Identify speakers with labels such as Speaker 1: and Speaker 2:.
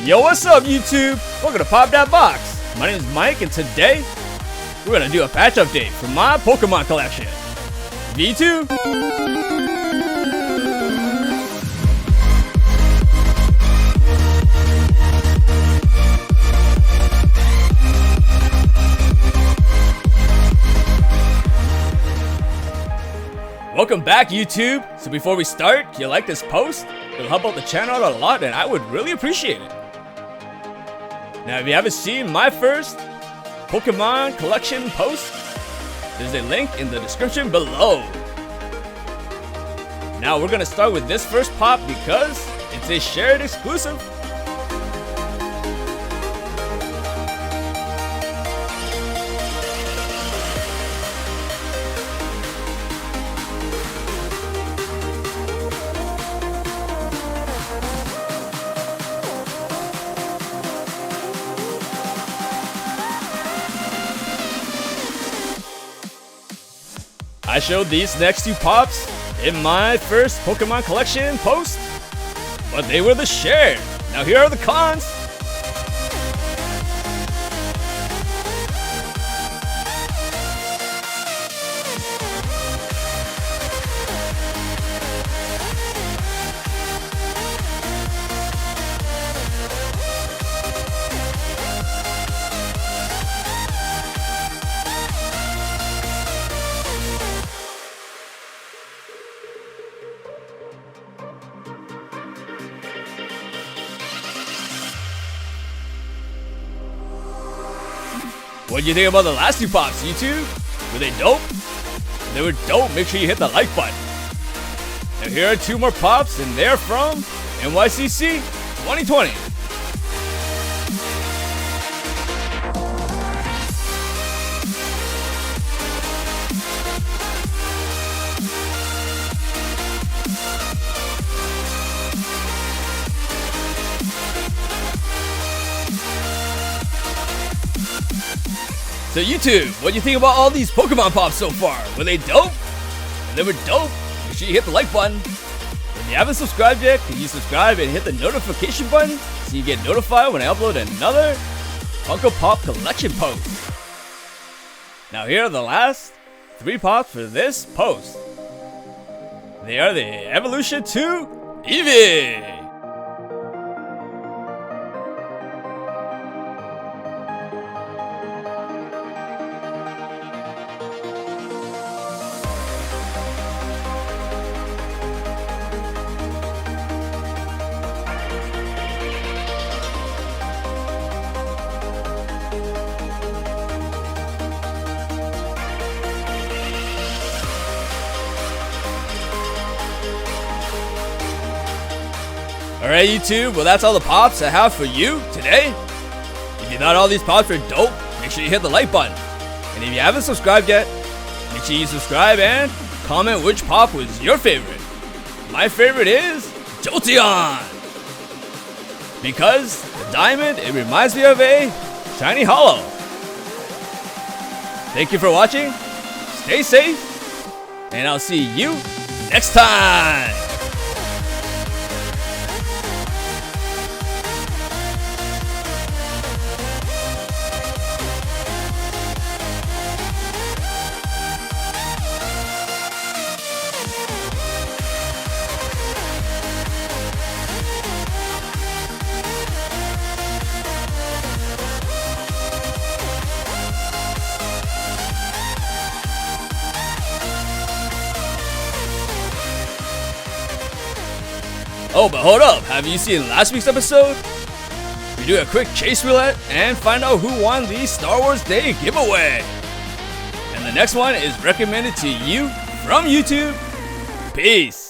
Speaker 1: Yo, what's up, YouTube? Welcome to Pop That Box. My name is Mike, and today we're gonna do a patch update for my Pokemon collection. V2. Welcome back, YouTube. So before we start, can you like this post? It'll help out the channel out a lot, and I would really appreciate it. Now, if you haven't seen my first Pokemon collection post, there's a link in the description below. Now, we're gonna start with this first pop because it's a shared exclusive. I showed these next two pops in my first Pokemon collection post, but they were the shared. Now here are the cons. What do you think about the last two pops, YouTube? Were they dope? If they were dope, make sure you hit the like button. Now here are two more pops, and they're from NYCC 2020. So YouTube, what do you think about all these Pokemon pops so far? Were they dope? If they were dope, make sure you hit the like button. If you haven't subscribed yet, can you subscribe and hit the notification button so you get notified when I upload another Funko Pop collection post. Now here are the last three pops for this post. They are the Evolution 2 Eevee. Alright, YouTube, well, that's all the pops I have for you today. If you thought all these pops were dope, make sure you hit the like button. And if you haven't subscribed yet, make sure you subscribe and comment which pop was your favorite. My favorite is Jolteon, because the diamond, it reminds me of a shiny Holo. Thank you for watching, stay safe, and I'll see you next time. Oh, but hold up, have you seen last week's episode? We do a quick chase roulette and find out who won the Star Wars Day giveaway. And the next one is recommended to you from YouTube. Peace.